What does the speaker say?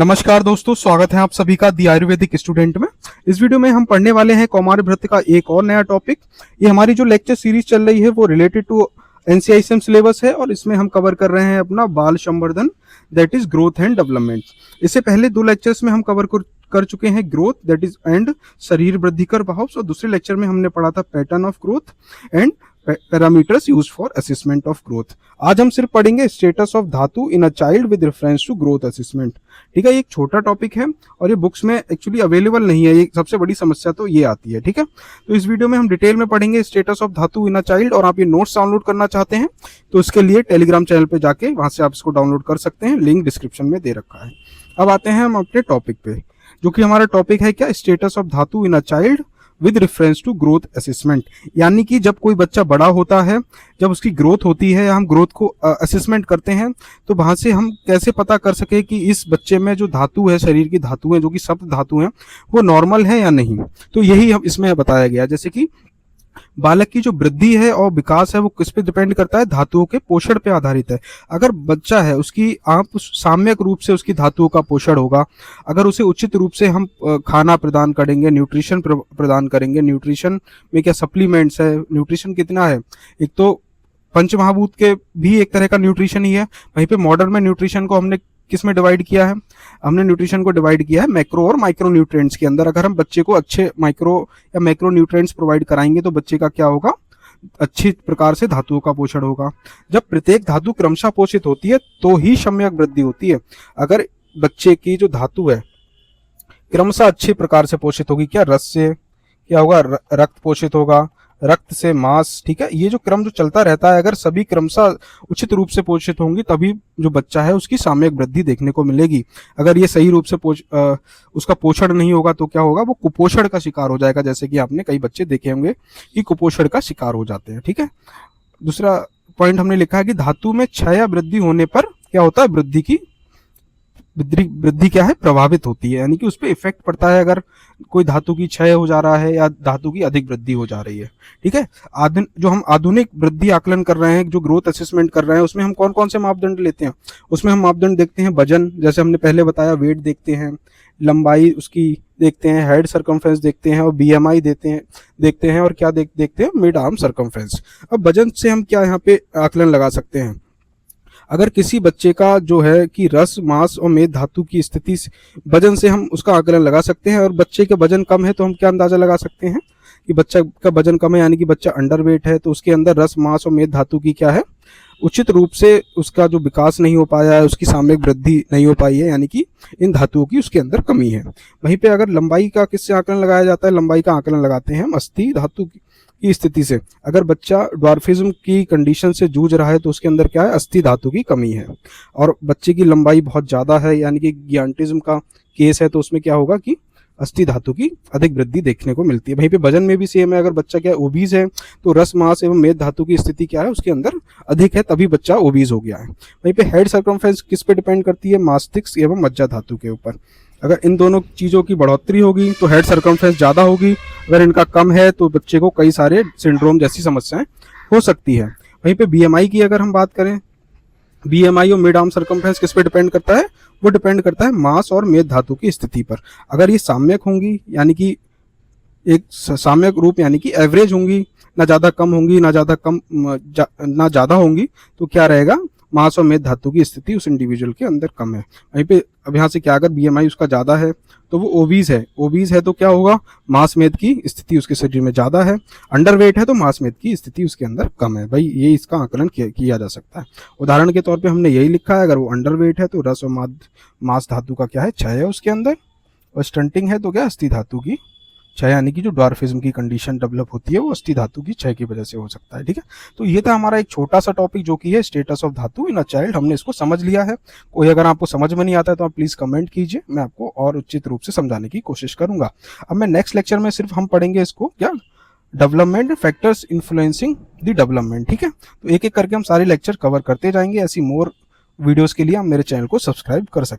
नमस्कार दोस्तों, स्वागत है आप सभी का दी आयुर्वेदिक स्टूडेंट में। इस वीडियो में हम पढ़ने वाले हैं कौमार भृत्य का एक और नया टॉपिक। ये हमारी जो लेक्चर सीरीज चल रही है वो रिलेटेड टू एनसीआईएसएम सिलेबस है और इसमें हम कवर कर रहे हैं अपना बाल संवर्धन, that is growth and development. इससे पहले दो लेक्चर्स में हम कवर कर चुके हैं ग्रोथ दैट इज एंड शरीर वृद्धिकर भाव, और दूसरे लेक्चर में हमने पढ़ा था pattern of growth and parameters use for assessment of growth. आज हम सिर्फ पढ़ेंगे status of dhatu in a child with reference to growth assessment. ठीक है, ये एक छोटा टॉपिक है और ये बुक्स में एक्चुअली अवेलेबल नहीं है। ये सबसे बड़ी समस्या तो ये आती है। ठीक है, तो इस वीडियो में हम डिटेल में पढ़ेंगे status of dhatu in a child. और आप ये नोट्स डाउनलोड करना चाहते हैं तो इसके लिए टेलीग्राम चैनल पे जाके वहां से आप इसको डाउनलोड कर सकते हैं, लिंक डिस्क्रिप्शन में दे रखा है। अब आते हैं हम अपने टॉपिक पे, जो कि हमारा टॉपिक है क्या, status of dhatu in a child with reference to growth assessment. यानी कि जब कोई बच्चा बड़ा होता है, जब उसकी ग्रोथ होती है, हम ग्रोथ को असेसमेंट करते हैं, तो वहां से हम कैसे पता कर सके कि इस बच्चे में जो धातु है, शरीर की धातु है, जो कि सप्त धातु है, वो नॉर्मल है या नहीं। तो यही हम इसमें बताया गया। जैसे कि बालक की जो वृद्धि है और विकास है वो किस पे डिपेंड करता है, धातुओं के पोषण पे आधारित है। अगर बच्चा है उसकी आप साम्यक रूप से उसकी धातुओं का पोषण होगा, अगर उसे उचित रूप से हम खाना प्रदान करेंगे, न्यूट्रिशन प्रदान करेंगे। न्यूट्रिशन में क्या सप्लीमेंट्स है, न्यूट्रिशन कितना है, एक तो पंचमहाभूत के भी एक तरह का न्यूट्रिशन ही है। वहीं पे मॉडर्न में न्यूट्रिशन को हमने किस में डिवाइड किया है, हमने न्यूट्रिशन को डिवाइड किया है मैक्रो और माइक्रो न्यूट्रिएंट्स के अंदर। अगर हम बच्चे को अच्छे माइक्रो या मैक्रो न्यूट्रिएंट्स प्रोवाइड कराएंगे तो बच्चे का क्या होगा, अच्छी प्रकार से धातुओं का पोषण होगा। जब प्रत्येक धातु क्रमशः पोषित होती है तो ही सम्यक वृद्धि होती है। अगर बच्चे की जो धातु है क्रमशः अच्छी प्रकार से पोषित होगी, क्या रस से क्या होगा, रक्त पोषित होगा, रक्त से मांस। ठीक है, ये जो क्रम जो चलता रहता है, अगर सभी क्रमशः उचित रूप से पोषित होंगी तभी जो बच्चा है उसकी साम्यक वृद्धि देखने को मिलेगी। अगर ये सही रूप से उसका पोषण नहीं होगा तो क्या होगा, वो कुपोषण का शिकार हो जाएगा। जैसे कि आपने कई बच्चे देखे होंगे कि कुपोषण का शिकार हो जाते हैं। ठीक है, दूसरा पॉइंट हमने लिखा है कि धातु में क्षय या वृद्धि होने पर क्या होता है, वृद्धि क्या है, प्रभावित होती है, यानी कि उस पर इफेक्ट पड़ता है अगर कोई धातु की क्षय हो जा रहा है या धातु की अधिक वृद्धि हो जा रही है। ठीक है, जो हम आधुनिक वृद्धि आकलन कर रहे हैं, जो ग्रोथ असेसमेंट कर रहे हैं, उसमें हम कौन कौन से मापदंड लेते हैं। उसमें हम मापदंड देखते हैं वजन, जैसे हमने पहले बताया, वेट देखते हैं, लंबाई उसकी देखते हैं, हेड सरकमफ्रेंस देखते हैं और बीएमआई देखते हैं और क्या देखते हैं, मिड आर्म सरकमफ्रेंस। अब वजन से हम क्या यहाँ पे आकलन लगा सकते हैं। अगर किसी बच्चे का जो है कि रस, मांस और मेद धातु की स्थिति वजन से हम उसका आकलन लगा सकते हैं। और बच्चे का वजन कम है तो हम क्या अंदाजा लगा सकते हैं कि बच्चा का वजन कम है, यानी कि बच्चा अंडरवेट है, तो उसके अंदर रस, मांस और मेद धातु की क्या है, उचित रूप से उसका जो विकास नहीं हो पाया है, उसकी सामयिक वृद्धि नहीं हो पाई है, यानी कि इन धातुओं की उसके अंदर कमी है। वहीं पे अगर लंबाई का किससे आकलन लगाया जाता है, लंबाई का आकलन लगाते हैं हम अस्थि धातु की स्थिति से। अगर बच्चा ड्वार्फिज्म की कंडीशन से जूझ रहा है तो उसके अंदर क्या है, अस्थि धातु की कमी है। और बच्चे की लंबाई बहुत ज्यादा है, यानी कि गियांटिज्म का केस है, तो उसमें क्या होगा कि अस्थि धातु की अधिक वृद्धि देखने को मिलती है। वहीं पे वजन में भी सेम है, अगर बच्चा क्या ओबीज है तो रस, मांस एवं मेद धातु की स्थिति क्या है, उसके अंदर अधिक है, तभी बच्चा ओबीज हो गया है। वहीं पे हेड सर्कमफ्रेंस किस पे डिपेंड करती है, मस्तिष्क एवं मज्जा धातु के ऊपर। अगर इन दोनों चीजों की बढ़ोतरी होगी तो हेड सर्कमफ्रेंस ज्यादा होगी, अगर इनका कम है तो बच्चे को कई सारे सिंड्रोम जैसी समस्याएं हो सकती है। वहीं पे बीएमआई की अगर हम बात करें, बीएमआई और मिड आर्म सर्कमफ्रेंस किस पे डिपेंड करता है, वो डिपेंड करता है मांस और मेद धातु की स्थिति पर। अगर ये साम्यक होंगी, यानी कि एक साम्यक रूप, यानी कि एवरेज होंगी, ना ज्यादा कम होंगी ना ना ज्यादा होंगी, तो क्या रहेगा, मांस और मेद धातु की स्थिति उस इंडिविजुअल के अंदर कम है। वहीं पे अब यहाँ से क्या, अगर बीएमआई उसका ज्यादा है तो वो ओबीज है तो क्या होगा, मांस मेद की स्थिति उसके शरीर में ज्यादा है। अंडरवेट है तो मांस मेद की स्थिति उसके अंदर कम है। भाई ये इसका आकलन किया जा सकता है। उदाहरण के तौर पे हमने यही लिखा है, अगर वो अंडरवेट है तो रस और मांस धातु का क्या है, क्षय है उसके अंदर, और स्टंटिंग है तो क्या, अस्थि धातु की क्षय, यानी कि जो ड्वार्फिज्म की कंडीशन डेवलप होती है वो अस्थि धातु की क्षय की वजह से हो सकता है। ठीक है, तो ये था हमारा एक छोटा सा टॉपिक जो कि है status of dhatu in a child. हमने इसको समझ लिया है। कोई अगर आपको समझ में नहीं आता है तो आप प्लीज कमेंट कीजिए, मैं आपको और उचित रूप से समझाने की कोशिश करूंगा। अब मैं नेक्स्ट लेक्चर में सिर्फ हम पढ़ेंगे इसको क्या, development factors influencing the development. ठीक है, तो एक एक करके हम सारे लेक्चर कवर करते जाएंगे। ऐसी मोर वीडियोस के लिए आप मेरे चैनल को सब्सक्राइब कर सकते हैं।